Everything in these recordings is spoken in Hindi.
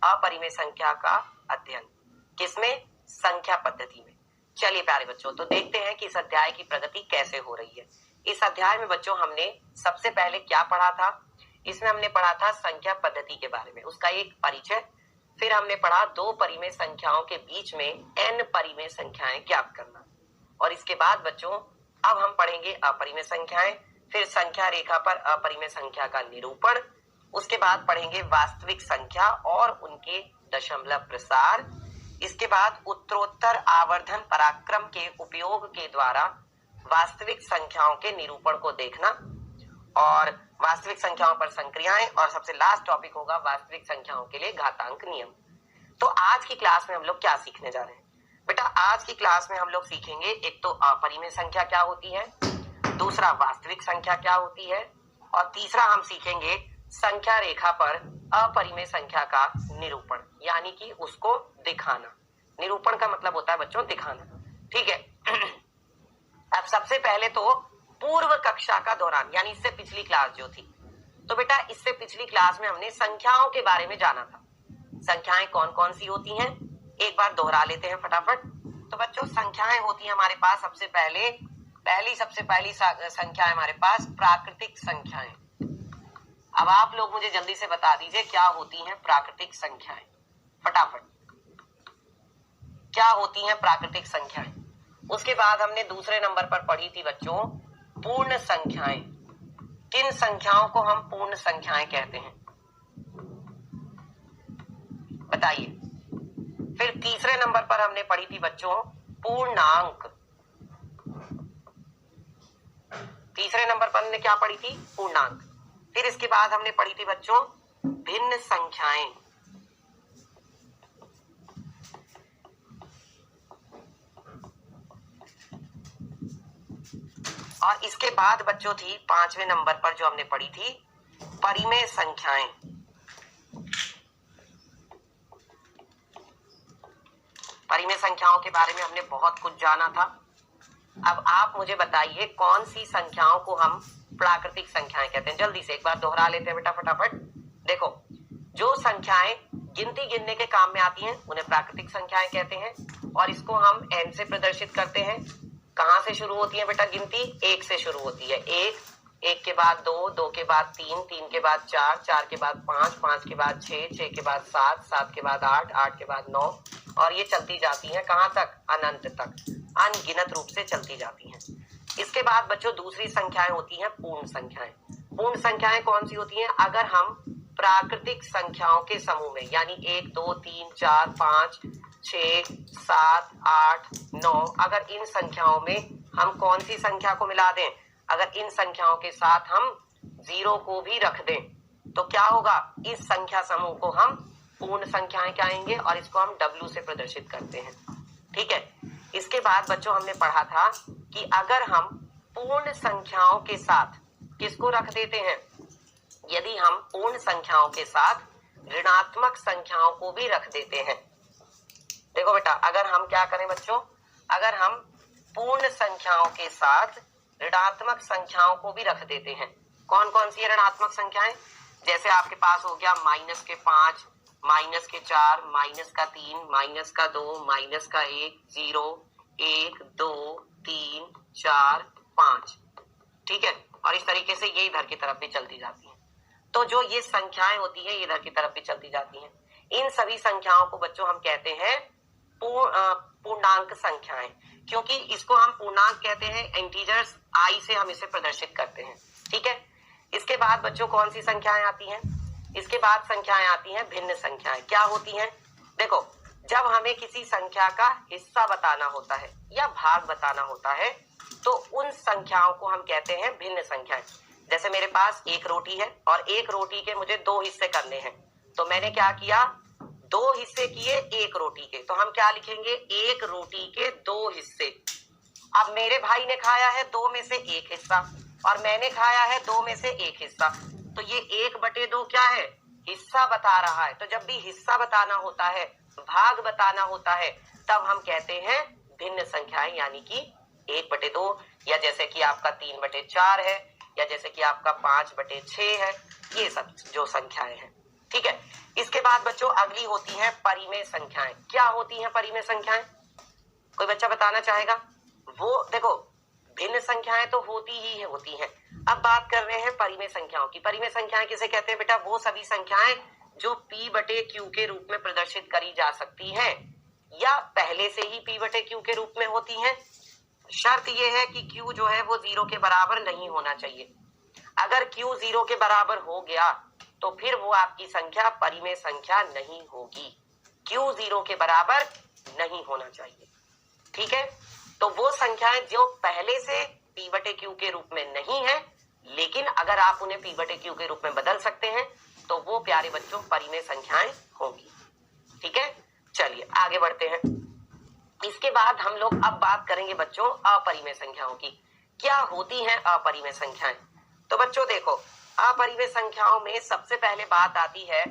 अपरिमेय संख्या का अध्ययन। किसमें? संख्या पद्धति में। चलिए प्यारे बच्चों, तो देखते हैं कि इस अध्याय की प्रगति कैसे हो रही है। इस अध्याय में बच्चों हमने सबसे पहले क्या पढ़ा था? इसमें हमने पढ़ा था संख्या पद्धति के बारे में, उसका एक परिचय। फिर हमने पढ़ा दो परिमेय संख्याओं के बीच में n परिमेय संख्याएं ज्ञात करना। और इसके बाद बच्चों अब हम पढ़ेंगे अपरिमेय संख्याएं, फिर संख्या रेखा पर अपरिमेय संख्या का निरूपण। उसके बाद पढ़ेंगे वास्तविक संख्या और उनके दशमलव प्रसार। इसके बाद उत्तरोत्तर आवर्धन पराक्रम के उपयोग के द्वारा वास्तविक संख्याओं के निरूपण को देखना और वास्तविक संख्याओं पर संक्रियाएं, और सबसे लास्ट टॉपिक होगा वास्तविक संख्याओं के लिए घातांक नियम। तो आज की क्लास में हम लोग क्या सीखने जा रहे हैं बेटा? आज की क्लास में हम लोग सीखेंगे एक तो अपरिमेय संख्या क्या होती है, दूसरा वास्तविक संख्या क्या होती है, और तीसरा हम सीखेंगे संख्या रेखा पर अपरिमेय संख्या का निरूपण, यानी कि उसको दिखाना। निरूपण का मतलब होता है बच्चों दिखाना, ठीक है। अब सबसे पहले तो पूर्व कक्षा का दौरान, यानी इससे पिछली क्लास जो थी, तो बेटा इससे पिछली क्लास में हमने संख्याओं के बारे में जाना था। संख्याएं कौन कौन सी होती हैं एक बार दोहरा लेते हैं फटाफट। तो बच्चों संख्याएं होती हैं हमारे पास सबसे पहली संख्या है हमारे पास प्राकृतिक संख्याएं। अब आप लोग मुझे जल्दी से बता दीजिए क्या होती हैं प्राकृतिक संख्याएं, फटाफट क्या होती हैं प्राकृतिक संख्याएं। उसके बाद हमने दूसरे नंबर पर पढ़ी थी बच्चों पूर्ण संख्याएं। किन संख्याओं को हम पूर्ण संख्याएं कहते हैं बताइए। फिर तीसरे नंबर पर हमने पढ़ी थी बच्चों पूर्णांक। तीसरे नंबर पर हमने क्या पढ़ी थी? पूर्णांक। फिर इसके बाद हमने पढ़ी थी बच्चों भिन्न संख्याएं। और इसके बाद बच्चों थी पांचवें नंबर पर जो हमने पढ़ी थी परिमेय संख्याएं। परिमेय संख्याओं के बारे में हमने बहुत कुछ जाना था। अब आप मुझे बताइए कौन सी संख्याओं को हम प्राकृतिक संख्याएं कहते हैं। जल्दी से एक बार दोहरा लेते हैं बेटा फटाफट। देखो जो संख्याएं गिनती गिनने के काम में आती हैं उन्हें प्राकृतिक संख्याएं कहते हैं, और इसको हम n से प्रदर्शित करते हैं। कहां से शुरू होती है बेटा गिनती? 1 से शुरू होती है। 1 के बाद 2, 2 के बाद 3, 3 के बाद 4, 4 के बाद 5, 5 के बाद 6, 6 के बाद 7, 7 के बाद 8, 8 के बाद 9, और ये चलती जाती हैं कहां तक? अनंत तक, अनगिनत रूप से चलती जाती हैं। इसके बाद बच्चों दूसरी संख्याएं होती हैं पूर्ण संख्याएं। पूर्ण संख्याएं कौन सी होती हैं? अगर हम प्राकृतिक संख्याओं के समूह में, यानी 1, 2, 3, 4, 5, 6, 7, 8, 9, अगर इन संख्याओं में हम कौन सी संख्या को मिला दें, अगर इन संख्याओं के साथ हम 0 को भी रख दें तो क्या होगा? इस संख्या समूह को हम पूर्ण संख्याएं कहेंगे और इसको हम W से प्रदर्शित करते हैं, ठीक है। इसके बाद बच्चों हमने पढ़ा था कि अगर हम पूर्ण संख्याओं के साथ किसको रख देते हैं, यदि हम पूर्ण संख्याओं के साथ ऋणात्मक संख्याओं को भी रख देते हैं। देखो बेटा अगर हम क्या करें बच्चों, अगर हम पूर्ण संख्याओं के साथ ऋणात्मक संख्याओं को भी रख देते हैं। कौन कौन सी ऋणात्मक संख्याएं? जैसे आपके पास हो गया -5, -4, -3, -2, -1, 0, 1, 2, 3, 4, 5, ठीक है। और इस तरीके से ये इधर की तरफ भी चलती जाती हैं। तो जो ये संख्याएं होती हैं इधर की तरफ भी चलती जाती हैं। इन सभी संख्याओं को बच्चों हम कहते हैं पूर्णांक संख्याएं, क्योंकि इसको हम पूर्णांक कहते हैं। इंटीजर्स i से हम इसे प्रदर्शित करते हैं, ठीक है। इसके बाद बच्चों कौन सी संख्याएं आती हैं? इसके बाद संख्याएं आती हैं भिन्न संख्याएं। क्या होती हैं? देखो जब हमें किसी संख्या का हिस्सा बताना होता है या भाग बताना होता है तो उन संख्याओं को हम कहते हैं भिन्न संख्याएं। जैसे मेरे पास एक रोटी है और एक रोटी के मुझे 2 हिस्से करने हैं, तो मैंने क्या किया? 2 हिस्से किए एक रोटी के, तो हम क्या लिखेंगे? एक रोटी के 2 हिस्से। अब मेरे भाई ने खाया है 2 में से 1 हिस्सा और मैंने खाया है 2 में से 1 हिस्सा, तो ये 1/2 क्या है? हिस्सा बता रहा है। तो जब भी हिस्सा बताना होता है, भाग बताना होता है, तब हम कहते हैं भिन्न संख्याएं, यानी कि 1/2, या जैसे कि आपका 3/4 है, या जैसे कि आपका 5/6 है, ये सब जो संख्याएं हैं, ठीक है। इसके बाद बच्चों अगली होती है परिमेय संख्याएं। क्या होती हैं परिमेय संख्याएं? कोई बच्चा बताना चाहेगा? वो देखो भिन्न संख्याएं तो होती ही होती हैं। अब बात कर रहे हैं परिमेय संख्याओं की। परिमेय संख्याएं किसे कहते हैं बेटा? वो सभी संख्याएं जो p बटे q के रूप में प्रदर्शित करी जा सकती हैं या पहले से ही p बटे q के रूप में होती हैं। शर्त यह है कि q जो है वो 0 के बराबर नहीं होना चाहिए। अगर q 0 के बराबर हो गया तो फिर वो आपकी संख्या परिमेय संख्या नहीं होगी। q 0 के बराबर नहीं होना चाहिए। ठीक है, तो वो संख्याएं जो पहले से p बटे q के रूप में नहीं है, लेकिन अगर आप उन्हें p बटे q के रूप में बदल सकते हैं तो वो प्यारे बच्चों परिमेय संख्याएं होंगी। ठीक है, चलिए आगे बढ़ते हैं। इसके बाद हम लोग अब बात करेंगे बच्चों अपरिमेय संख्याओं की। क्या होती हैं अपरिमेय संख्याएं? तो बच्चों देखो, अपरिमेय संख्याओं में सबसे पहले बात आती है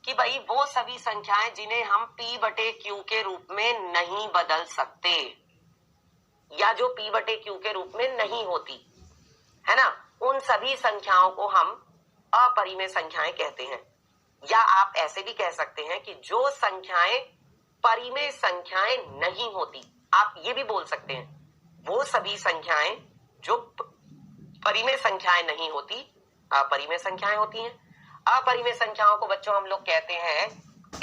कि भाई वो सभी संख्याएं जिन्हें हम p बटे q के रूप में नहीं बदल सकते या जो p बटे q के रूप में नहीं होती है ना, उन सभी संख्याओं को हम अपरिमेय संख्याएं कहते हैं। या आप ऐसे भी कह सकते हैं कि जो संख्याएं परिमेय संख्याएं नहीं होती, आप ये भी बोल सकते हैं वो सभी संख्याएं जो परिमेय संख्याएं नहीं होती अपरिमेय संख्याएं होती हैं। अपरिमेय संख्याओं को बच्चों हम लोग कहते हैं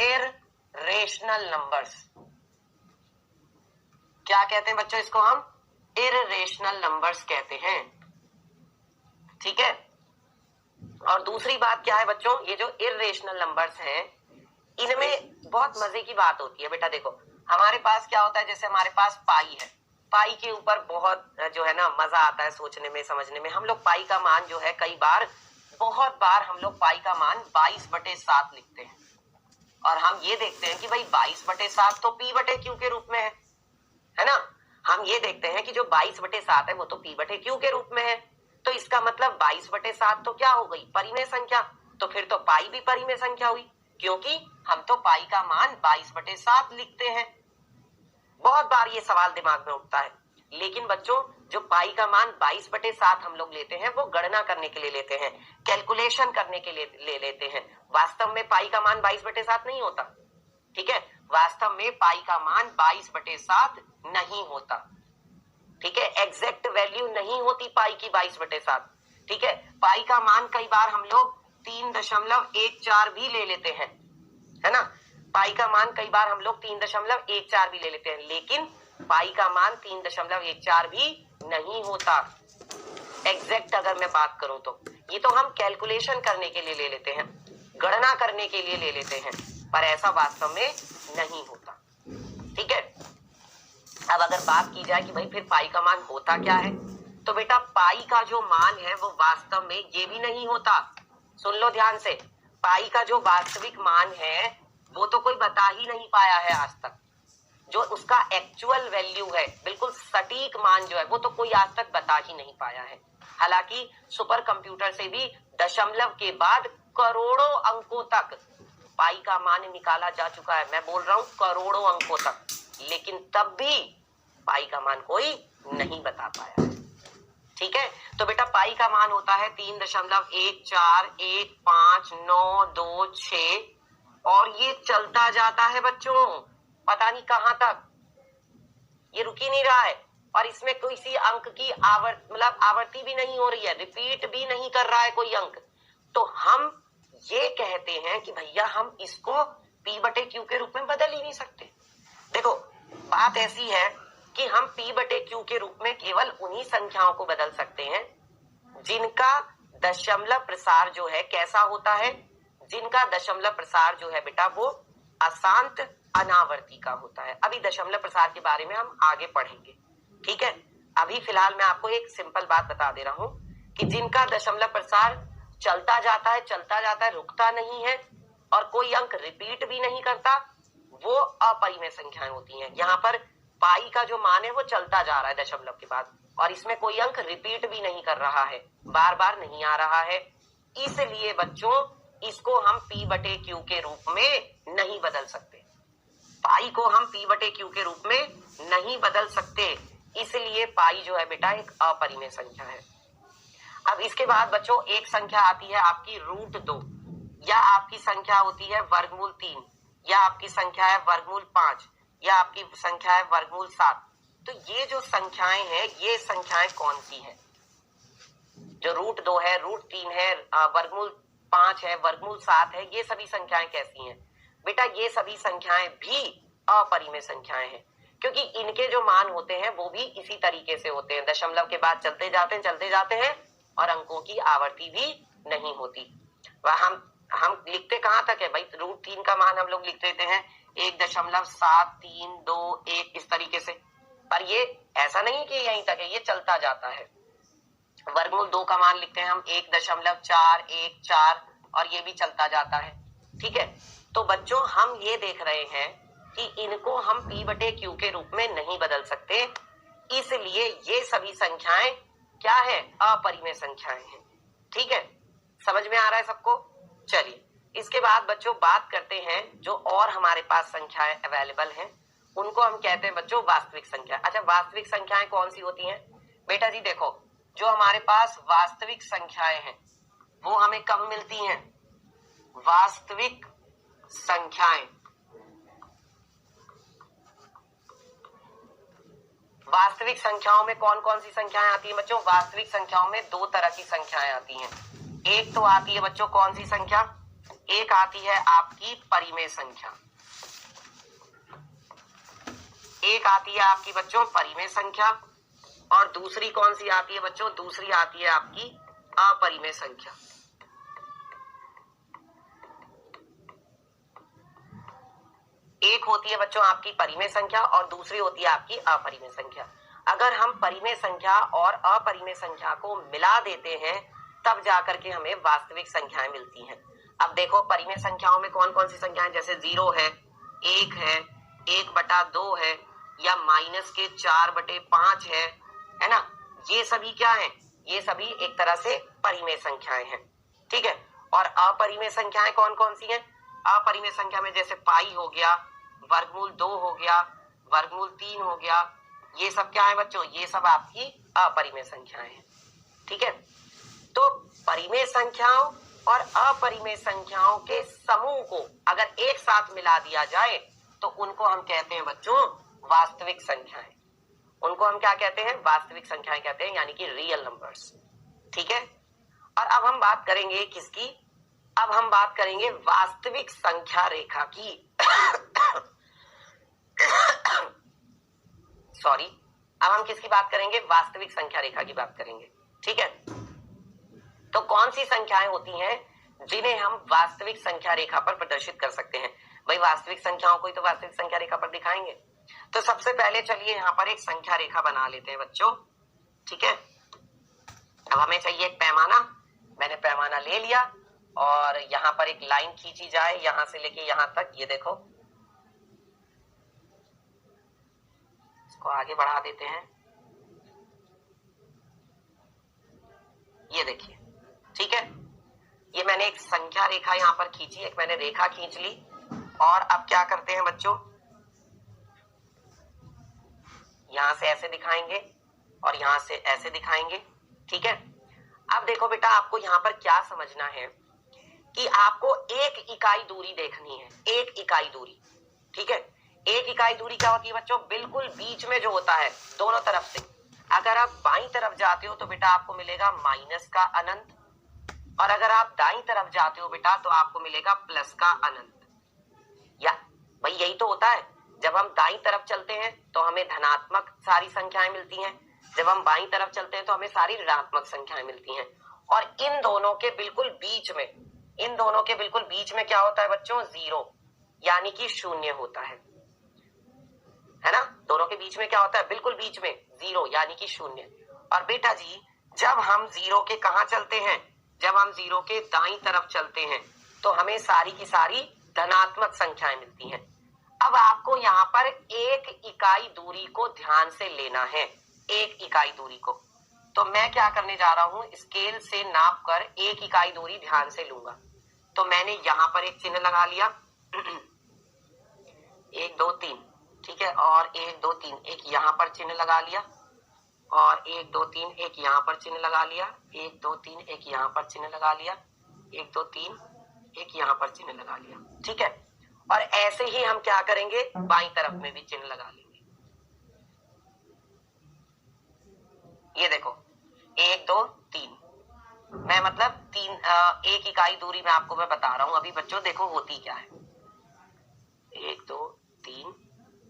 इररेशनल नंबर्स। क्या कहते हैं बच्चों? इसको हम इररेशनल नंबर्स कहते हैं। ठीक है, और दूसरी बात क्या है बच्चों? ये जो इररेशनल नंबर्स हैं इनमें बहुत मजे की बात होती है। बेटा देखो, हमारे पास क्या होता है, जैसे हमारे पास पाई है, पाई के ऊपर बहुत जो है ना मजा आता है सोचने में समझने में। हम लोग पाई का मान जो है कई बार बहुत बार हम लोग पाई का मान 22/7 लिखते हैं और हम ये देखते हैं कि भाई 22/7 तो p बटे q के रूप में है ना। हम ये देखते हैं कि जो 22/7 है वो तो p बटे q के रूप में है, तो इसका मतलब 22/7 तो क्या हो गई? परिमेय संख्या। तो फिर तो पाई भी परिमेय संख्या हुई, क्योंकि हम तो पाई का मान 22/7 लिखते हैं। बहुत बार ये सवाल दिमाग में उठता है, लेकिन बच्चों जो पाई का मान 22/7 हम लोग लेते हैं वो गणना करने के लिए लेते हैं, कैलकुलेशन करने के लिए ले लेते हैं। वास्तव में पाई का मान 22/7 नहीं होता। ठीक है, वास्तव में पाई का मान 22/7 नहीं होता। ठीक है, एग्जैक्ट वैल्यू नहीं होती पाई की 22/7। ठीक है, पाई का मान कई बार हम लोग 3.14 भी ले लेते हैं, है ना। पाई का मान कई बार हम लोग 3.14 भी ले लेते हैं, लेकिन पाई का मान 3.14 भी नहीं होता। एग्जैक्ट अगर मैं बात करूं तो ये तो हम कैलकुलेशन करने के लिए ले लेते हैं, गणना करने के लिए ले लेते हैं, पर ऐसा वास्तव में नहीं होता। ठीक है, अब अगर बात की जाए कि भाई फिर पाई का मान होता क्या है, तो बेटा पाई का जो मान है वो वास्तव में ये भी नहीं होता। सुन लो ध्यान से, पाई का जो वास्तविक मान है वो तो कोई बता ही नहीं पाया है आज तक। जो उसका एक्चुअल वैल्यू है, बिल्कुल सटीक मान जो है, वो तो कोई आज तक बता ही नहीं पाया है। हालांकि सुपर कंप्यूटर से भी दशमलव के बाद करोड़ों अंकों तक पाई का मान निकाला जा चुका है। मैं बोल रहा हूं करोड़ों अंकों तक, लेकिन तब भी पाई का मान कोई नहीं बता पाया है। ठीक है, तो बेटा पाई का मान होता है 3.1415926 और ये चलता जाता है बच्चों पता नहीं कहां तक, ये रुक ही नहीं रहा है। और इसमें किसी अंक की आवर्ती भी नहीं हो रही है, रिपीट भी नहीं कर रहा है कोई अंक। तो हम ये कहते हैं कि भैया हम इसको p बटे q के रूप में बदल ही नहीं सकते। देखो बात ऐसी है कि हम p बटे q के रूप में केवल उन्हीं संख्याओं को बदल सकते हैं जिनका दशमलव प्रसार जो है कैसा होता है, जिनका दशमलव प्रसार जो है बेटा वो अशांत अनावर्ती का होता है। अभी दशमलव प्रसार के बारे में हम आगे पढ़ेंगे। ठीक है, अभी फिलहाल मैं आपको एक सिंपल बात बता दे रहा हूं कि जिनका दशमलव प्रसार चलता जाता है, रुकता नहीं है और कोई अंक रिपीट भी नहीं करता, वो अपरिमेय संख्याएं होती हैं। यहाँ पर पाई का जो मान है वो चलता जा रहा है दशमलव के बाद और इसमें कोई अंक रिपीट भी नहीं कर रहा है, बार बार नहीं आ रहा है। इसलिए बच्चों इसको हम p बटे q के रूप में नहीं बदल सकते। पाई को हम p बटे q के रूप में नहीं बदल सकते, इसलिए पाई जो है बेटा एक अपरिमेय संख्या है। अब इसके बाद बच्चों एक संख्या आती है आपकी √2। या आपकी संख्या होती है वर्गमूल 3, या आपकी संख्या है वर्गमूल 5, या आपकी संख्या है वर्गमूल 7। तो ये जो संख्याएं हैं, ये संख्याएं कौन सी हैं? जो √2 है, √3 है, वर्गमूल 5 है, वर्गमूल 7 है, ये सभी संख्याएं कैसी हैं? बेटा ये सभी संख्याएं भी अपरिमेय संख्याएं हैं, क्योंकि इनके जो मान होते हैं वो भी इसी तरीके से होते हैं, दशमलव के बाद चलते जाते हैं और अंकों की आवर्ती भी नहीं होती। वह हम लिखते कहां तक है भाई? √3 का मान हम लोग लिख देते हैं 1.7321 इस तरीके से, पर ये ऐसा नहीं कि यहीं तक है, ये चलता जाता है। वर्गमूल 2 का मान लिखते हैं हम 1.414 और ये भी चलता जाता है। ठीक है, तो बच्चों हम ये देख रहे हैं कि इनको हम P/Q के रूप में नहीं बदल सकते, इसलिए ये सभी संख्याएं क्या है? अपरिमेय संख्याएं हैं। ठीक है, समझ में आ रहा है सबको? चलिए इसके बाद बच्चों बात करते हैं जो और हमारे पास संख्याएं अवेलेबल हैं, उनको हम कहते हैं बच्चों वास्तविक संख्या। अच्छा, वास्तविक संख्याएं कौन सी होती हैं? बेटा जी देखो, जो हमारे पास वास्तविक संख्याएं हैं वो हमें कब मिलती हैं? वास्तविक संख्याएं, वास्तविक संख्याओं में कौन कौन सी संख्याएं आती हैं बच्चों? वास्तविक संख्याओं में 2 तरह की संख्याएं आती हैं। एक तो आती है बच्चों कौन सी संख्या? एक आती है आपकी परिमेय संख्या, एक आती है आपकी बच्चों परिमेय संख्या, और दूसरी कौन सी आती है बच्चों? दूसरी आती है आपकी अपरिमेय संख्या। एक होती है बच्चों आपकी परिमेय संख्या और दूसरी होती है आपकी अपरिमेय संख्या। अगर हम परिमेय संख्या और अपरिमेय संख्या को मिला देते हैं तब जाकर के हमें वास्तविक संख्याएं मिलती हैं। अब देखो परिमेय संख्याओं में कौन कौन सी संख्याएं, जैसे 0 है, 1 है, 1/2 है, या -4/5 है ना? ये सभी क्या है? ये सभी एक तरह से परिमेय संख्याएं हैं। ठीक है, और अपरिमेय संख्याएं कौन कौन सी हैं? अपरिमेय संख्या में जैसे पाई हो गया, वर्गमूल 2 हो गया, वर्गमूल 3 हो गया, ये सब क्या है बच्चों? ये सब आपकी अपरिमेय संख्याएं हैं। ठीक है, तो परिमेय संख्याओं और अपरिमेय संख्याओं के समूह को अगर एक साथ मिला दिया जाए तो उनको हम कहते हैं बच्चों वास्तविक संख्याएं। उनको हम क्या कहते हैं? वास्तविक संख्याएं कहते हैं, यानी कि रियल नंबर्स। ठीक है, और अब हम बात करेंगे किसकी? अब हम बात करेंगे वास्तविक संख्या रेखा की। सॉरी, अब हम किसकी बात करेंगे? वास्तविक संख्या रेखा की बात करेंगे। ठीक है, तो कौन सी संख्याएं होती हैं जिन्हें हम वास्तविक संख्या रेखा पर प्रदर्शित कर सकते हैं? भाई वास्तविक संख्याओं को ही तो वास्तविक संख्या रेखा पर दिखाएंगे। तो सबसे पहले चलिए यहाँ पर एक संख्या रेखा बना लेते हैं बच्चों। ठीक है, अब हमें चाहिए एक पैमाना। मैंने पैमाना ले लिया और यहाँ पर एक लाइन खींची जाए, यहां से लेके यहां तक। ये देखो, इसको आगे बढ़ा देते हैं। ये देखिए, ठीक है, ये मैंने एक संख्या रेखा यहाँ पर खींची, एक मैंने रेखा खींच ली। और अब क्या करते हैं बच्चों? यहां से ऐसे दिखाएंगे और यहां से ऐसे दिखाएंगे। ठीक है, अब देखो बेटा, आपको यहाँ पर क्या समझना है कि आपको एक इकाई दूरी देखनी है, एक इकाई दूरी। ठीक है, एक इकाई दूरी क्या होती है बच्चों? बिल्कुल बीच में जो होता है दोनों तरफ से। अगर आप बाईं तरफ जाते हो तो बेटा आपको मिलेगा माइनस का अनंत, और अगर आप दाईं तरफ जाते हो बेटा तो आपको मिलेगा प्लस का अनंत। या भाई यही तो होता है, जब हम दाईं तरफ चलते हैं तो हमें धनात्मक सारी संख्याएं मिलती हैं, जब हम बाईं तरफ चलते हैं तो हमें सारी ऋणात्मक संख्याएं मिलती हैं। और इन दोनों के बिल्कुल बीच में, इन दोनों के बिल्कुल बीच में क्या होता है बच्चों? 0, यानी कि 0 होता है ना? दोनों के बीच में क्या होता है? बिल्कुल बीच में 0, यानी कि 0। और बेटा जी, जब हम 0 के कहां चलते हैं? जब हम 0 के दाईं तरफ चलते हैं तो हमें सारी की सारी धनात्मक संख्याएं मिलती हैं। अब आपको यहाँ पर एक इकाई दूरी को ध्यान से लेना है, एक इकाई दूरी को। तो मैं क्या करने जा रहा हूं? स्केल से नाप कर एक इकाई दूरी ध्यान से लूंगा। तो मैंने यहाँ पर एक चिन्ह लगा लिया 1 2 3। ठीक है, और 1 2 3 एक यहाँ पर चिन्ह लगा लिया, और 1 2 3 एक यहाँ पर चिन्ह लगा लिया, 1 2 3 एक यहाँ पर चिन्ह लगा लिया, 1 2 3 एक यहाँ पर चिन्ह लगा लिया, ठीक है। और ऐसे ही हम क्या करेंगे, बाईं तरफ में भी चिन्ह लगा लेंगे। ये देखो 1 2 3, मैं मतलब 1 इकाई दूरी में आपको मैं बता रहा हूं अभी बच्चों, देखो होती क्या है। 1 2 3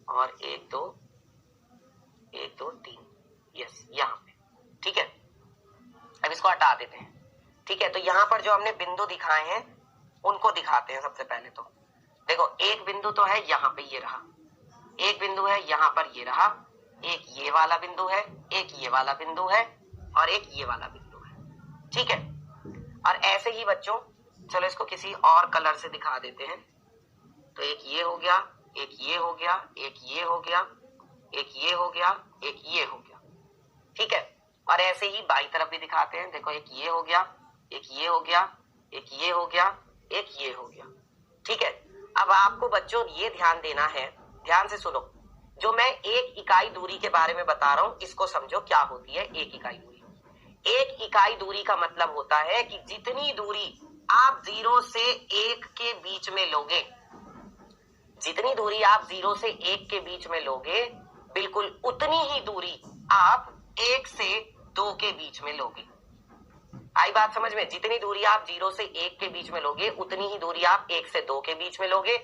और 1 2 3, यस यहाँ पे, ठीक है। अब इसको हटा देते हैं, ठीक है। तो यहाँ पर जो हमने बिंदु दिखाए हैं उनको दिखाते हैं सबसे पहले। तो देखो एक बिंदु तो है यहाँ पे, ये रहा, एक बिंदु है यहाँ पर, ये रहा, एक ये वाला बिंदु है, एक ये वाला बिंदु है और एक ये वाला बिंदु है, ठीक है। और ऐसे ही बच्चों चलो इसको किसी और कलर से दिखा देते हैं। तो एक ये हो गया, एक ये हो गया, एक ये हो गया, एक ये हो गया, एक ये हो गया, ठीक है। और ऐसे ही बाईं तरफ भी दिखाते हैं। देखो एक ये हो गया, एक ये हो गया, एक ये हो गया, एक ये हो गया, ठीक है। अब आपको बच्चों ये ध्यान देना है, ध्यान से सुनो, जो मैं 1 इकाई दूरी के बारे में बता रहा हूं इसको समझो क्या होती है 1 इकाई दूरी। 1 इकाई दूरी का मतलब होता है कि जितनी दूरी आप 0 से 1 के बीच में लोगे, जितनी दूरी आप 0 से 1 के बीच में लोगे, बिल्कुल उतनी ही दूरी आप 1 से 2 के बीच में लोगे। आई बात समझ में? जितनी दूरी आप 0 से 1 के बीच में लोगे उतनी ही दूरी आप 1 से 2 के बीच में लोगे,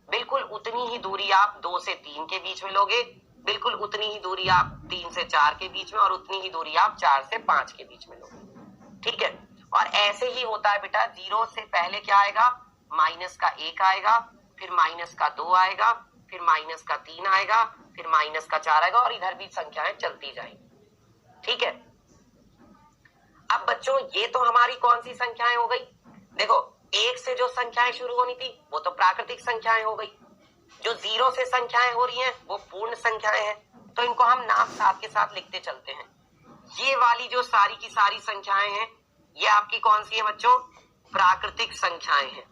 बिल्कुल उतनी ही दूरी आप 2 से 3 के बीच में लोगे, बिल्कुल उतनी ही दूरी आप 3 से 4 के बीच में और उतनी ही दूरी आप 4 से 5 के बीच में लोगे, ठीक है। और ऐसे ही होता है बेटा, 0 से पहले क्या आएगा, माइनस का 1 आएगा, फिर माइनस का 2 आएगा, फिर माइनस का 3 आएगा, फिर माइनस का 4 आएगा और इधर भी संख्याएं चलती जाएंगी, ठीक है। अब बच्चों ये तो हमारी कौन सी संख्याएं हो गई, देखो 1 से जो संख्याएं शुरू होनी थी वो तो प्राकृतिक संख्याएं हो गई, जो 0 से संख्याएं हो रही हैं वो पूर्ण संख्याएं हैं। तो इनको हम नाम साथ के साथ लिखते चलते हैं। ये वाली जो सारी की सारी संख्याएं हैं ये आपकी कौन सी है बच्चों, प्राकृतिक संख्याएं हैं।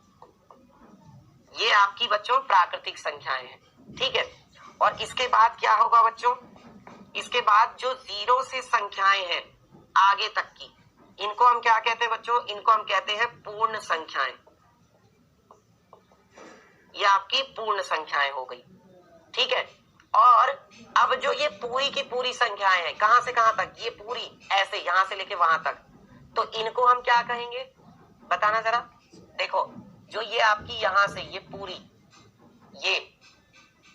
ये आपकी बच्चों प्राकृतिक संख्याएं हैं, ठीक है। और इसके बाद क्या होगा बच्चों, इसके बाद जो 0 से संख्याएं हैं आगे तक की, इनको हम क्या कहते हैं बच्चों, इनको हम कहते हैं पूर्ण संख्याएं। ये आपकी पूर्ण संख्याएं हो गई, ठीक है। और अब जो ये पूरी की पूरी संख्याएं हैं, कहां से कहां तक, ये पूरी ऐसे यहां से लेके वहां तक, तो इनको हम क्या कहेंगे बताना जरा। देखो जो ये आपकी यहां से ये पूरी,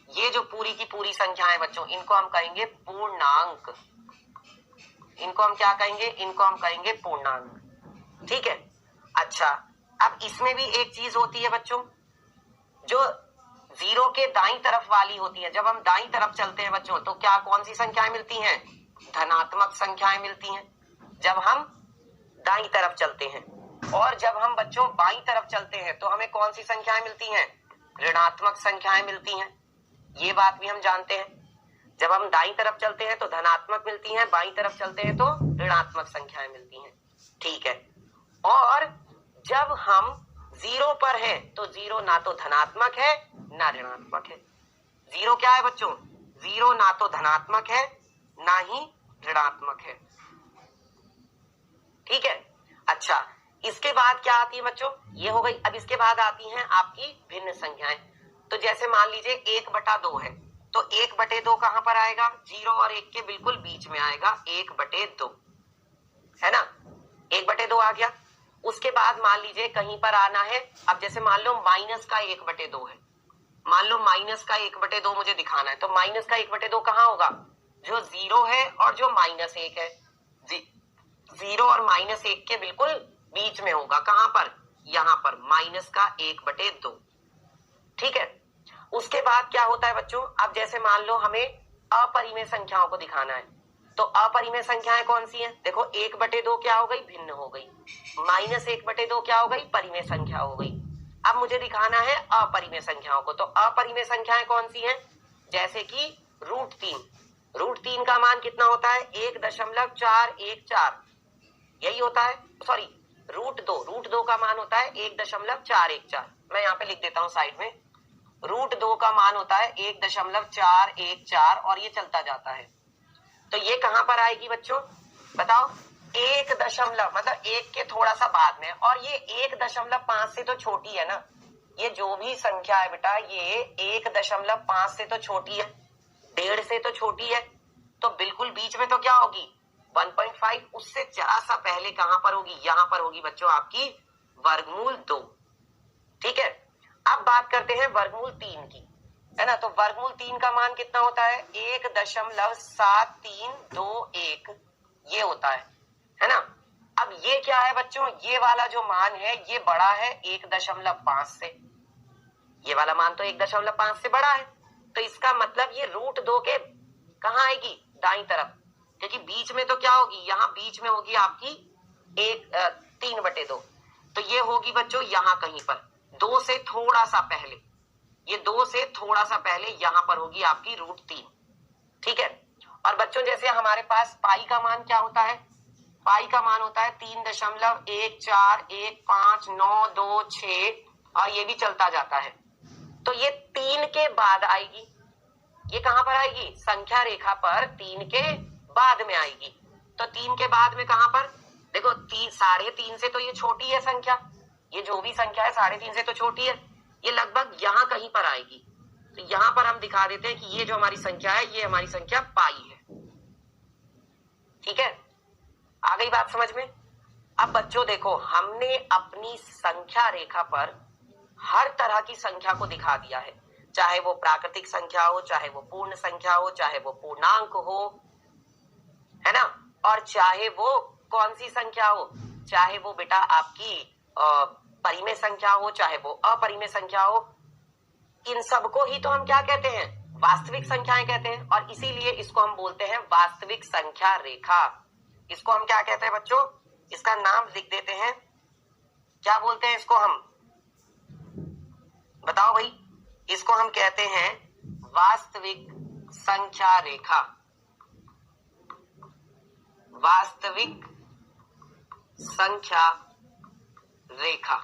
ये जो पूरी की पूरी संख्याएं बच्चों, इनको हम कहेंगे पूर्णांक। इनको हम क्या कहेंगे, इनको हम कहेंगे पूर्णांक, ठीक है। अच्छा अब इसमें भी एक चीज होती है बच्चों, जो 0 के दाईं तरफ वाली होती है। जब हम दाईं तरफ चलते हैं बच्चों तो क्या कौन सी संख्याएं मिलती हैं, धनात्मक संख्याएं मिलती हैं जब हम दाईं तरफ चलते हैं। और जब हम बच्चों बाईं तरफ चलते हैं तो हमें कौन सी संख्याएं मिलती हैं, ऋणात्मक संख्याएं मिलती हैं। ये बात भी हम जानते हैं, जब हम दाईं तरफ चलते हैं तो धनात्मक मिलती हैं, बाईं तरफ चलते हैं तो ऋणात्मक संख्याएं मिलती हैं, ठीक है। और जब हम 0 पर है तो 0 ना तो धनात्मक है ना ऋणात्मक है। 0 क्या है बच्चों, 0 ना तो धनात्मक है ना ही ऋणात्मक है, ठीक है। अच्छा इसके बाद क्या आती है बच्चों, ये हो गई। अब इसके बाद आती हैं आपकी भिन्न संख्याएं। तो जैसे मान लीजिए 1/2 है, तो 1/2 कहां पर आएगा, 0 और 1 के बिल्कुल बीच में आएगा, 1/2 है ना, 1/2 आ गया। उसके बाद मान लीजिए कहीं पर आना है, अब जैसे मान लो माइनस का 1/2 है, मान लो माइनस का 1/2 मुझे दिखाना है, तो माइनस का 1/2 कहां होगा, जो 0 है और जो -1 है, 0 और -1 के बिल्कुल बीच में होगा, कहां पर, यहां पर, माइनस का 1/2, ठीक है। उसके बाद क्या होता है बच्चों, अब जैसे मान लो हमें अपरिमेय संख्याओं को दिखाना है, तो अपरिमेय संख्याएं कौन सी हैं, देखो 1/2 क्या हो गई, भिन्न हो गई, -1/2 क्या हो गई, परिमेय संख्या हो गई। अब मुझे दिखाना है अपरिमेय संख्याओं को, तो अपरिमेय संख्याएं कौन सी हैं, जैसे कि √3 का मान कितना होता है, 1.414, यही होता है, सॉरी √2 का मान होता है 1.414, मैं यहाँ पे लिख देता हूँ साइड में, √2 का मान होता है 1.414 और ये चलता जाता है। तो ये कहां पर आएगी बच्चों बताओ, 1 दशमलव मतलब 1 के थोड़ा सा बाद में, और ये 1.5 से तो छोटी है ना, ये जो भी संख्या है बेटा ये 1.5 से तो छोटी है, 1.5 से तो छोटी है, तो बिल्कुल बीच में तो क्या होगी 1.5, उससे जरा सा पहले कहां पर होगी, यहां पर होगी बच्चों आपकी वर्गमूल 2। ठीक है, अब बात करते हैं वर्गमूल 3 की, है ना। तो वर्गमूल 3 का मान कितना होता है 1.7321 ये होता है ना। अब ये क्या है बच्चों, ये वाला जो मान है ये बड़ा है 1.5 से, ये वाला मान तो 1.5 से बड़ा है, तो इसका मतलब ये √2 के कहां आएगी, दाईं तरफ, क्योंकि बीच में तो क्या होगी, यहां बीच में होगी आपकी 3/2, तो ये होगी बच्चों यहां कहीं पर 2 से थोड़ा सा पहले, ये 2 से थोड़ा सा पहले यहां पर होगी आपकी √3। ठीक है, और बच्चों जैसे हमारे पास पाई का मान क्या होता है, पाई का मान होता है 3.1415926, और ये भी चलता जाता है, तो ये 3 के बाद आएगी, ये कहां पर आएगी, संख्या रेखा पर 3 के बाद में आएगी। तो 3 के बाद में कहां पर, देखो 3.5 से तो ये छोटी है संख्या, ये जो भी संख्या है 3.5 से तो छोटी है, ये लगभग यहां कहीं पर आएगी, तो यहां पर हम दिखा देते हैं कि ये जो हमारी संख्या है ये हमारी संख्या पाई है। ठीक है, आ गई बात समझ में। अब बच्चों देखो हमने अपनी संख्या रेखा पर हर तरह की संख्या को दिखा दिया है, चाहे वो प्राकृतिक संख्या हो, चाहे वो पूर्ण संख्या हो, चाहे वो पूर्णांक हो, है ना, और चाहे वो कौन सी संख्या हो, चाहे वो बेटा आपकी परिमेय संख्या हो, चाहे वो अपरिमेय संख्या हो, इन सबको ही तो हम क्या कहते हैं, वास्तविक संख्याएं कहते हैं, और इसीलिए इसको हम बोलते हैं वास्तविक संख्या रेखा। इसको हम क्या कहते हैं बच्चों, इसका नाम लिख देते हैं, क्या बोलते हैं इसको हम, बताओ भाई, इसको हम कहते हैं वास्तविक संख्या रेखा, वास्तविक संख्या रेखा,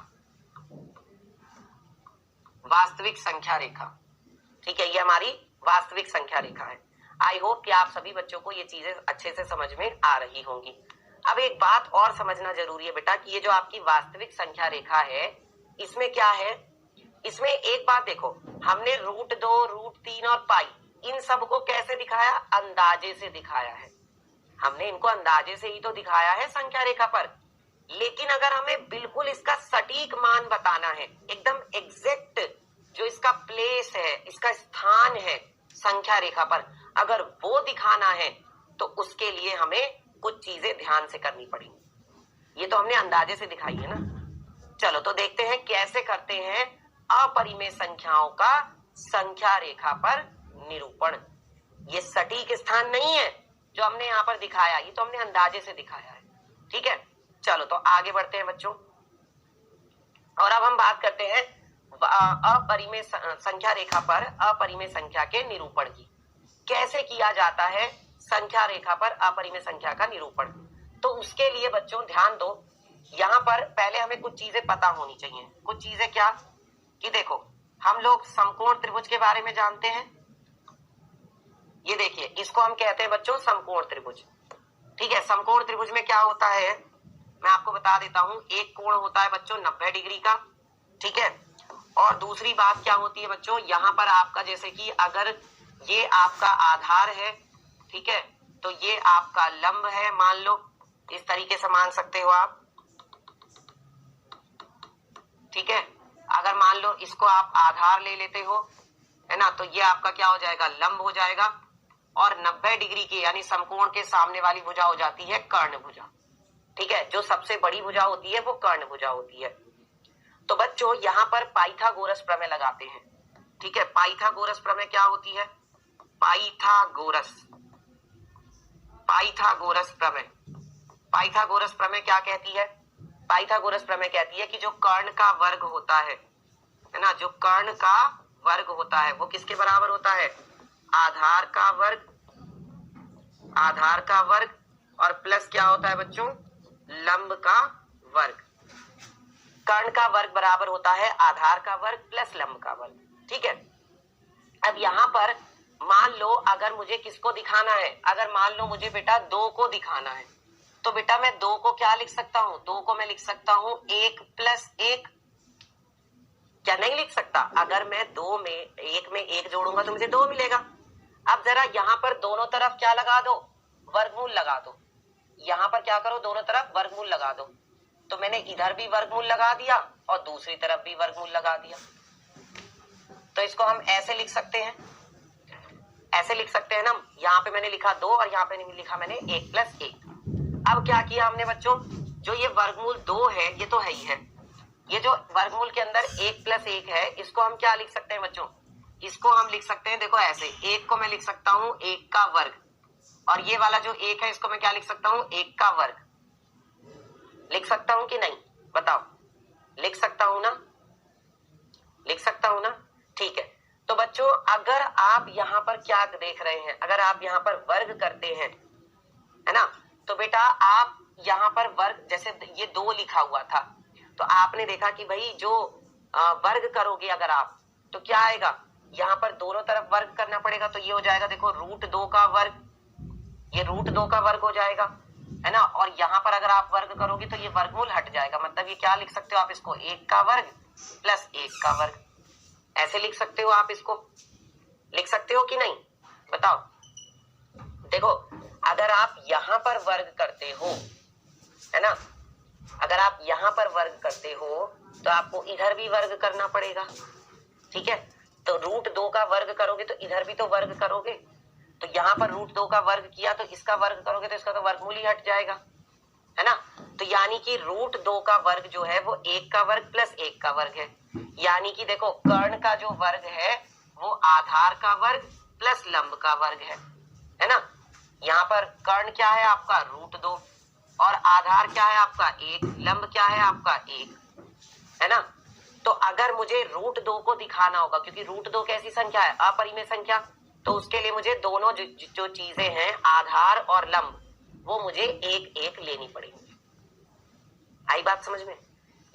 वास्तविक संख्या रेखा। ठीक है, ये हमारी वास्तविक संख्या रेखा है। आई होप कि आप सभी बच्चों को ये चीजें अच्छे से समझ में आ रही होंगी। अब एक बात और समझना जरूरी है बेटा कि ये जो आपकी वास्तविक संख्या रेखा है इसमें क्या है, इसमें एक बात देखो, हमने √2, √3 और पाई इन सबको कैसे दिखाया, अंदाजे से दिखाया है, हमने इनको अंदाजे से ही तो दिखाया है संख्या रेखा पर, लेकिन अगर हमें बिल्कुल इसका सटीक मान बताना है, एकदम एग्जैक्ट जो इसका प्लेस है, इसका स्थान है संख्या रेखा पर, अगर वो दिखाना है तो उसके लिए हमें कुछ चीजें ध्यान से करनी पड़ेंगी। ये तो हमने अंदाजे से दिखाई है ना। चलो तो देखते हैं कैसे करते हैं अपरिमेय संख्याओं का संख्या रेखा पर निरूपण। ये सटीक स्थान नहीं है जो हमने यहाँ पर दिखाया, ये तो हमने अंदाजे से दिखाया है। ठीक है, चलो तो आगे बढ़ते हैं बच्चों, और अब हम बात करते हैं अपरिमेय संख्या रेखा पर अपरिमेय संख्या के निरूपण की। कैसे किया जाता है संख्या रेखा पर अपरिमेय संख्या का निरूपण, तो उसके लिए बच्चों ध्यान दो, यहाँ पर पहले हमें कुछ चीजें पता होनी चाहिए। कुछ चीजें क्या, कि देखो हम लोग समकोण त्रिभुज के बारे में जानते हैं, ये देखिए इसको हम कहते हैं बच्चों समकोण त्रिभुज। ठीक है, समकोण त्रिभुज में क्या होता है मैं आपको बता देता हूं, एक कोण होता है बच्चों 90 डिग्री का। ठीक है, और दूसरी बात क्या होती है बच्चों, यहाँ पर आपका जैसे कि अगर ये आपका आधार है, ठीक है, तो ये आपका लंब है, मान लो इस तरीके से मान सकते हो आप। ठीक है, अगर मान लो इसको आप आधार ले लेते हो, है ना, तो ये आपका क्या हो जाएगा, लंब हो जाएगा, और 90 डिग्री के यानी समकोण के सामने वाली भुजा हो जाती है कर्ण भुजा। ठीक है, जो सबसे बड़ी भुजा होती है वो कर्ण भुजा होती है। तो बच्चों यहाँ पर पाइथागोरस प्रमेय लगाते हैं। ठीक है, पाइथागोरस प्रमेय क्या होती है, पाइथागोरस प्रमेय, पाइथागोरस प्रमेय क्या कहती है, पाइथागोरस प्रमेय कहती है कि जो कर्ण का वर्ग होता है ना, जो कर्ण का वर्ग होता है वो किसके बराबर होता है, आधार का वर्ग और प्लस क्या होता है बच्चों, लंब का वर्ग। कर्ण का वर्ग बराबर होता है आधार का वर्ग प्लस लंब का वर्ग। ठीक है, अब यहाँ पर मान लो अगर मुझे किसको दिखाना है, अगर मान लो मुझे बेटा 2 को दिखाना है, तो बेटा मैं 2 को क्या लिख सकता हूं, 2 को मैं लिख सकता हूं 1 प्लस 1, क्या नहीं लिख सकता? अगर मैं 2 में 1 में 1 जोड़ूंगा तो मुझे 2 मिलेगा। अब जरा यहां पर दोनों तरफ क्या लगा दो, वर्गमूल लगा दो। यहां पर क्या करो, दोनों तरफ वर्गमूल लगा दो। तो मैंने इधर भी वर्गमूल लगा दिया और दूसरी तरफ भी वर्गमूल लगा दिया। तो इसको हम ऐसे लिख सकते हैं, ऐसे लिख सकते हैं ना। यहाँ पे मैंने लिखा 2 और यहाँ पे लिखा मैंने 1 प्लस 1। अब क्या किया हमने बच्चों, जो ये वर्गमूल 2 है ये तो है ही है, ये जो वर्गमूल के अंदर 1 प्लस 1 है इसको हम क्या लिख सकते हैं बच्चों, इसको हम लिख सकते हैं देखो ऐसे, 1 को मैं लिख सकता हूं 1 का वर्ग, और ये वाला जो 1 है इसको मैं क्या लिख सकता हूं, 1 का वर्ग। लिख सकता हूं कि नहीं बताओ, लिख सकता हूं ना, लिख सकता हूं ना, ठीक है। तो बच्चों अगर आप यहाँ पर क्या देख रहे हैं, अगर आप यहाँ पर वर्ग करते हैं, है ना, तो बेटा आप यहाँ पर वर्ग, जैसे ये 2 लिखा हुआ था, तो आपने देखा कि भाई जो वर्ग करोगे अगर आप, तो क्या आएगा, यहाँ पर दोनों तरफ वर्ग करना पड़ेगा। तो ये हो जाएगा देखो √2 का वर्ग, ये √2 का वर्ग हो जाएगा, है ना। और यहाँ पर अगर आप वर्ग करोगे तो ये वर्गमूल हट जाएगा, मतलब ये क्या लिख सकते हो आप इसको, 1 का वर्ग प्लस 1 का वर्ग, ऐसे लिख सकते हो आप इसको, लिख सकते हो कि नहीं बताओ। देखो अगर आप यहाँ पर वर्ग करते हो, है ना, अगर आप यहाँ पर वर्ग करते हो तो आपको इधर भी वर्ग करना पड़ेगा, ठीक है। तो √2 का वर्ग करोगे तो इधर भी तो वर्ग करोगे, तो यहाँ पर √2 का वर्ग किया तो इसका वर्ग करोगे तो इसका तो वर्गमूल ही हट जाएगा, है ना। तो यानी कि √2 का वर्ग जो है वो 1 का वर्ग प्लस 1 का वर्ग है, यानी कि देखो कर्ण का जो वर्ग है वो आधार का वर्ग प्लस लंब का वर्ग है ना। यहाँ पर कर्ण क्या है आपका √2 और आधार क्या है आपका 1, लंब क्या है आपका 1, है ना। तो अगर मुझे √2 को दिखाना होगा, क्योंकि √2 कैसी संख्या है, अपरिमेय संख्या, तो उसके लिए मुझे दोनों जो चीजें हैं आधार और लंब वो मुझे एक एक लेनी पड़ेगी। आई बात समझ में,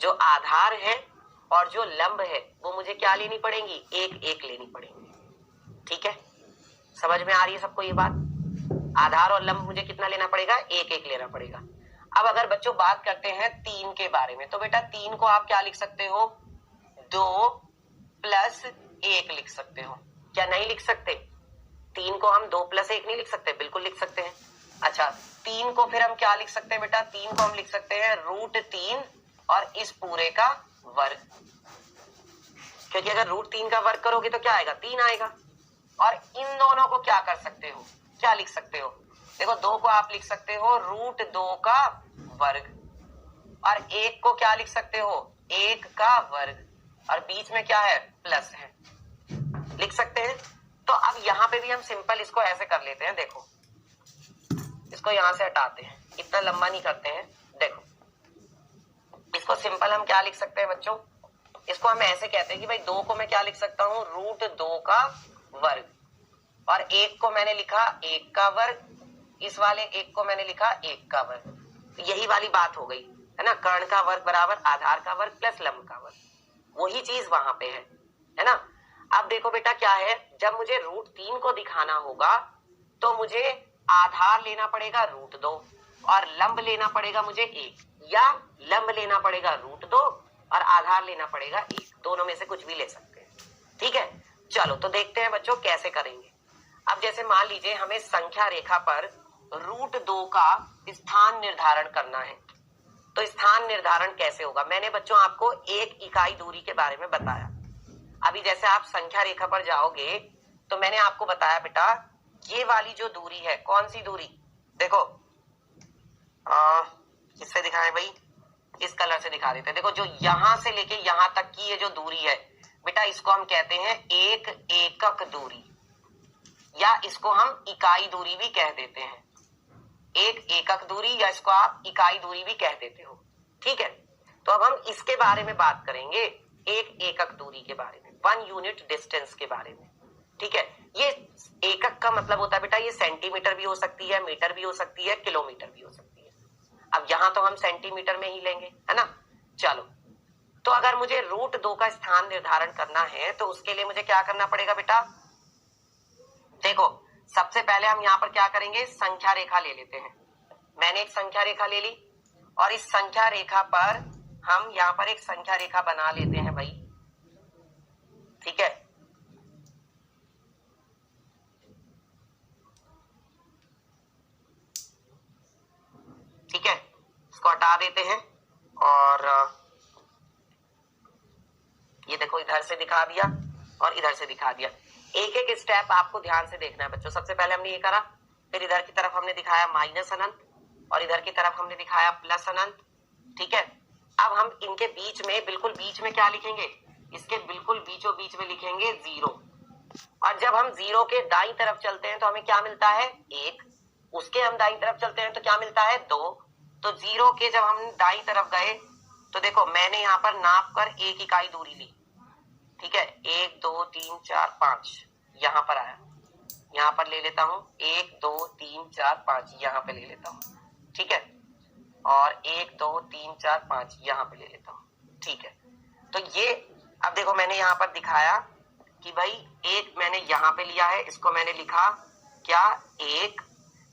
जो आधार है और जो लंब है वो मुझे क्या लेनी पड़ेंगी, एक एक लेनी पड़ेंगी, ठीक है। समझ में आ रही है सबको ये बात, आधार और लंब मुझे कितना लेना पड़ेगा, एक एक लेना पड़ेगा। अब अगर बच्चों बात करते हैं 3 के बारे में, तो बेटा 3 को आप क्या लिख सकते हो, 2 प्लस 1 लिख सकते हो, क्या नहीं लिख सकते। 3 को हम 2 प्लस 1 नहीं लिख सकते, बिल्कुल लिख सकते हैं। अच्छा 3 को फिर हम क्या लिख सकते हैं बेटा, 3 को हम लिख सकते हैं √3 और इस पूरे का वर्ग, क्योंकि अगर √3 का वर्ग करोगे तो क्या आएगा, 3 आएगा। और इन दोनों को क्या कर सकते हो, क्या लिख सकते हो, देखो 2 को आप लिख सकते हो √2 का वर्ग, और 1 को क्या लिख सकते हो, 1 का वर्ग, और बीच में क्या है, प्लस है, लिख सकते हैं। तो अब यहाँ पे भी हम सिंपल इसको ऐसे कर लेते हैं, देखो इसको यहां से हटाते हैं, इतना लंबा नहीं करते हैं। देखो इसको सिंपल हम क्या लिख सकते हैं बच्चों, इसको हम ऐसे कहते हैं कि भाई 2 को मैं क्या लिख सकता हूँ, √2 का वर्ग, और 1 को मैंने लिखा 1 का वर्ग, इस वाले 1 को मैंने लिखा 1 का वर्ग। तो यही वाली बात हो गई, है ना, कर्ण का वर्ग बराबर आधार का वर्ग प्लस लंब का वर्ग, वही चीज वहां पे है ना। अब देखो बेटा क्या है, जब मुझे √3 को दिखाना होगा तो मुझे आधार लेना पड़ेगा √2 और लंब लेना पड़ेगा मुझे 1, या लंब लेना पड़ेगा √2 और आधार लेना पड़ेगा 1, दोनों में से कुछ भी ले सकते हैं, ठीक है। चलो तो देखते हैं बच्चों कैसे करेंगे। अब जैसे मान लीजिए हमें संख्या रेखा पर √2 का स्थान निर्धारण करना है, तो स्थान निर्धारण कैसे होगा, मैंने बच्चों आपको 1 इकाई दूरी के बारे में बताया। अभी जैसे आप संख्या रेखा पर जाओगे तो मैंने आपको बताया बेटा ये वाली जो दूरी है, कौन सी दूरी, देखो किससे दिखाएं भाई, इस कलर से दिखा देते हैं। देखो जो यहां से लेके यहां तक की ये जो दूरी है बेटा, इसको हम कहते हैं एक एकक दूरी, या इसको हम इकाई दूरी भी कह देते हैं, एक एकक दूरी, या इसको आप इकाई दूरी भी कह देते हो, ठीक है। तो अब हम इसके बारे में बात करेंगे, एक एकक दूरी के बारे में, 1 यूनिट डिस्टेंस के बारे में, ठीक है। ये एकक का मतलब होता है बेटा, ये सेंटीमीटर भी हो सकती है, मीटर भी हो सकती है, किलोमीटर भी हो सकती है। अब यहां तो हम सेंटीमीटर में ही लेंगे, है ना। चलो तो अगर मुझे √2 का स्थान निर्धारण करना है तो उसके लिए मुझे क्या करना पड़ेगा बेटा, देखो सबसे पहले हम यहाँ पर क्या करेंगे, संख्या रेखा ले लेते हैं, मैंने एक संख्या रेखा ले ली और इस संख्या रेखा पर हम यहाँ पर एक संख्या रेखा बना लेते हैं भाई, ठीक है। ठीक है, इसको हटा देते हैं और ये देखो इधर से दिखा दिया और इधर से दिखा दिया। एक एक स्टेप आपको ध्यान से देखना है बच्चों। सबसे पहले हमने ये करा, फिर इधर की तरफ हमने दिखाया माइनस अनंत और इधर की तरफ हमने दिखाया प्लस अनंत, ठीक है। अब हम इनके बीच में, बिल्कुल बीच में क्या लिखेंगे, इसके बिल्कुल बीचों बीच में लिखेंगे 0। और जब हम 0 के दाईं तरफ चलते हैं तो हमें क्या मिलता है 1, उसके हम दाईं तरफ चलते हैं तो क्या मिलता है 2। तो 0 के जब हम दाईं तरफ गए तो देखो मैंने यहाँ पर नाप कर 1 इकाई दूरी ली, ठीक है। 1 2 3 4 5 यहाँ पर आया, यहाँ पर ले लेता हूँ 1 2 3 4 5 यहाँ पे ले लेता हूँ, ठीक है। और 1 2 3 4 5 यहाँ पे ले लेता हूँ, ठीक है। तो ये अब देखो मैंने यहाँ पर दिखाया कि भाई 1 मैंने यहाँ पे लिया है, इसको मैंने लिखा क्या 1,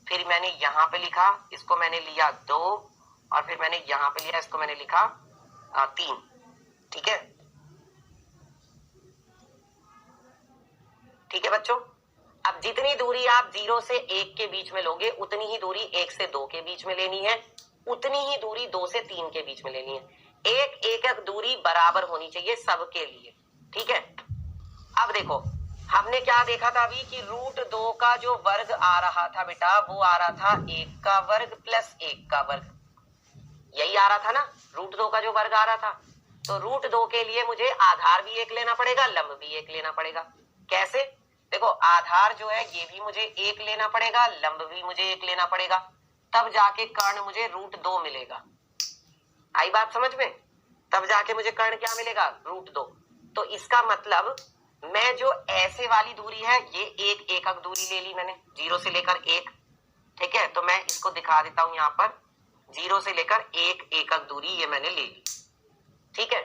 फिर मैंने यहाँ पे लिखा, इसको मैंने लिया 2 और फिर मैंने यहाँ पे लिया, इसको मैंने लिखा 3, ठीक है। ठीक है बच्चों, अब जितनी दूरी आप 0 से 1 के बीच में लोगे उतनी ही दूरी 1 से 2 के बीच में लेनी है, उतनी ही दूरी 2 से 3 के बीच में लेनी है। एक एक दूरी बराबर होनी चाहिए सबके लिए, ठीक है। अब देखो हमने क्या देखा था अभी कि √2 का जो वर्ग आ रहा था बेटा, वो आ रहा था 1 का वर्ग प्लस 1 का वर्ग, यही आ रहा था ना, √2 का जो वर्ग आ रहा था। तो √2 के लिए मुझे आधार भी 1 लेना पड़ेगा, लंब भी 1 लेना पड़ेगा। कैसे, देखो आधार जो है ये भी मुझे 1 लेना पड़ेगा, लंब भी मुझे 1 लेना पड़ेगा, तब जाके कर्ण मुझे √2 मिलेगा। आई बात समझ में, तब जाके मुझे कर्ण क्या मिलेगा √2। तो इसका मतलब मैं जो ऐसे वाली दूरी है ये एक एकक दूरी ले ली मैंने 0 से लेकर 1, ठीक है। तो मैं इसको दिखा देता हूं यहाँ पर, 0 से लेकर 1 एकक दूरी ये मैंने ले ली, ठीक है।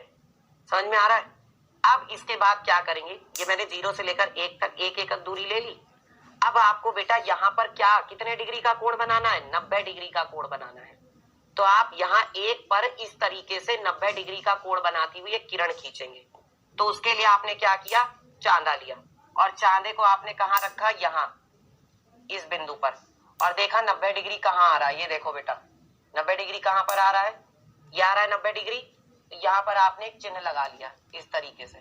समझ में आ रहा है। अब इसके बाद क्या करेंगे, ये मैंने 0 से लेकर 1 तक एक एकक दूरी ले ली। अब आपको बेटा यहाँ पर क्या कितने डिग्री का कोण बनाना है, 90 डिग्री का कोण बनाना है। तो आप यहाँ 1 पर इस तरीके से 90 डिग्री का कोण बनाती हुई एक किरण खींचेंगे। तो उसके लिए आपने क्या किया, चांदा लिया और चांदे को आपने कहाँ रखा, यहाँ इस बिंदु पर, और देखा 90 डिग्री कहाँ आ रहा है। ये देखो बेटा 90 डिग्री कहाँ पर आ रहा है, ये आ रहा है 90 डिग्री। यहाँ पर आपने एक चिन्ह लगा लिया इस तरीके से,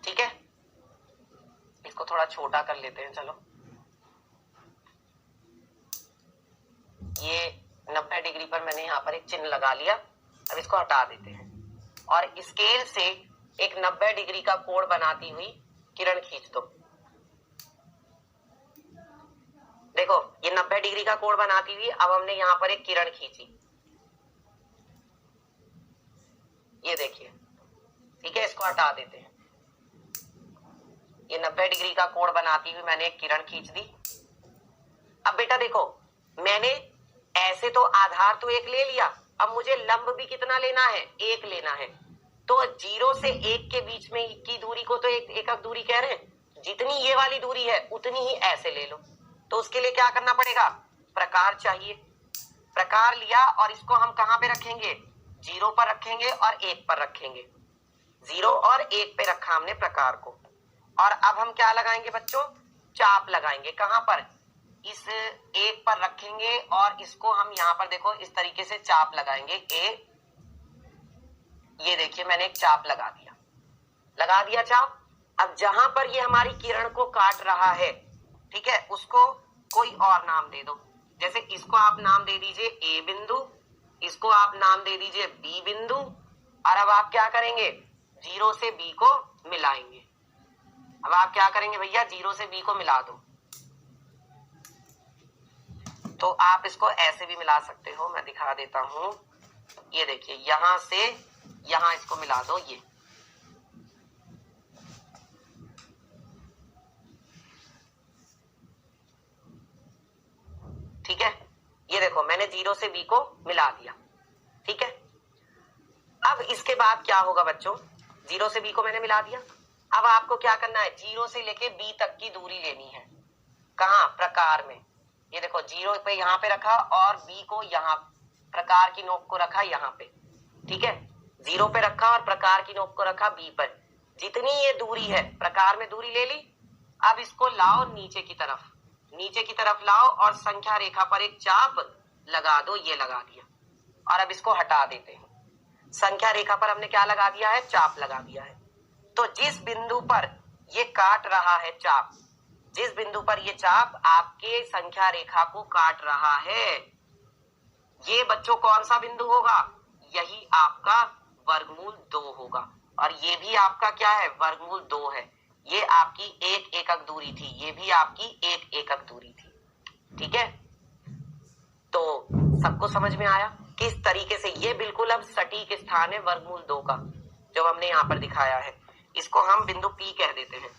ठीक है। इसको थोड़ा छोटा कर लेते हैं, चलो ये 90 डिग्री पर मैंने यहाँ पर एक चिन्ह लगा लिया। अब इसको हटा देते हैं और स्केल से एक 90 डिग्री का कोण बनाती हुई किरण खींच दो। देखो ये 90 डिग्री का कोण बनाती हुई अब हमने यहाँ पर एक किरण खींची, ये देखिए, ठीक है। इसको हटा देते हैं, ये 90 डिग्री का कोण बनाती हुई मैंने एक किरण खींच दी। अब बेटा देखो मैंने ऐसे तो आधार तो 1 ले लिया, अब मुझे लंब भी कितना लेना है, 1 लेना है। तो 0 से 1 के बीच में की दूरी को तो एक एकक दूरी कह रहे हैं, जितनी ये वाली दूरी है उतनी ही ऐसे ले लो। तो उसके लिए क्या करना पड़ेगा, प्रकार चाहिए। प्रकार लिया और इसको हम कहाँ पे रखेंगे, 0 पर रखेंगे और 1 पर रखेंगे। 0 और 1 पे रखा हमने प्रकार को। और अब हम क्या लगाएंगे बच्चों, चाप लगाएंगे। कहाँ पर, इस 1 पर रखेंगे और इसको हम यहाँ पर देखो इस तरीके से चाप लगाएंगे ए। ये देखिए मैंने एक चाप लगा दिया चाप। अब जहां पर ये हमारी किरण को काट रहा है, ठीक है, उसको कोई और नाम दे दो। जैसे इसको आप नाम दे दीजिए ए बिंदु, इसको आप नाम दे दीजिए बी बिंदु। और अब आप क्या करेंगे, 0 से बी को मिलाएंगे। अब आप क्या करेंगे भैया, 0 से बी को मिला दो। तो आप इसको ऐसे भी मिला सकते हो, मैं दिखा देता हूं। ये देखिए यहां से यहां इसको मिला दो, ये ठीक है। ये देखो मैंने 0 से बी को मिला दिया, ठीक है। अब इसके बाद क्या होगा बच्चों, जीरो से बी को मैंने मिला दिया। अब आपको क्या करना है, जीरो से लेके बी तक की दूरी लेनी है। कहाँ, प्रकार में। ये देखो जीरो पे यहाँ पे रखा और बी को यहाँ प्रकार की नोक को रखा यहाँ पे, ठीक है। जीरो पे रखा और प्रकार की नोक को रखा बी पर। जितनी ये दूरी है प्रकार में दूरी ले ली। अब इसको लाओ नीचे की तरफ, नीचे की तरफ लाओ और संख्या रेखा पर एक चाप लगा दो। ये लगा दिया और अब इसको हटा देते हैं। संख्या रेखा पर हमने क्या लगा दिया है, चाप लगा दिया है। तो जिस बिंदु पर ये काट रहा है चाप, जिस बिंदु पर ये चाप आपके संख्या रेखा को काट रहा है, ये बच्चों कौन सा बिंदु होगा, यही आपका वर्गमूल 2 होगा। और ये भी आपका क्या है, वर्गमूल 2 है। ये आपकी एक एकक दूरी थी, ये भी आपकी एक एकक दूरी थी, ठीक है। तो सबको समझ में आया किस तरीके से ये बिल्कुल अब सटीक स्थान है वर्गमूल 2 का, जो हमने यहाँ पर दिखाया है। इसको हम बिंदु P कह देते हैं।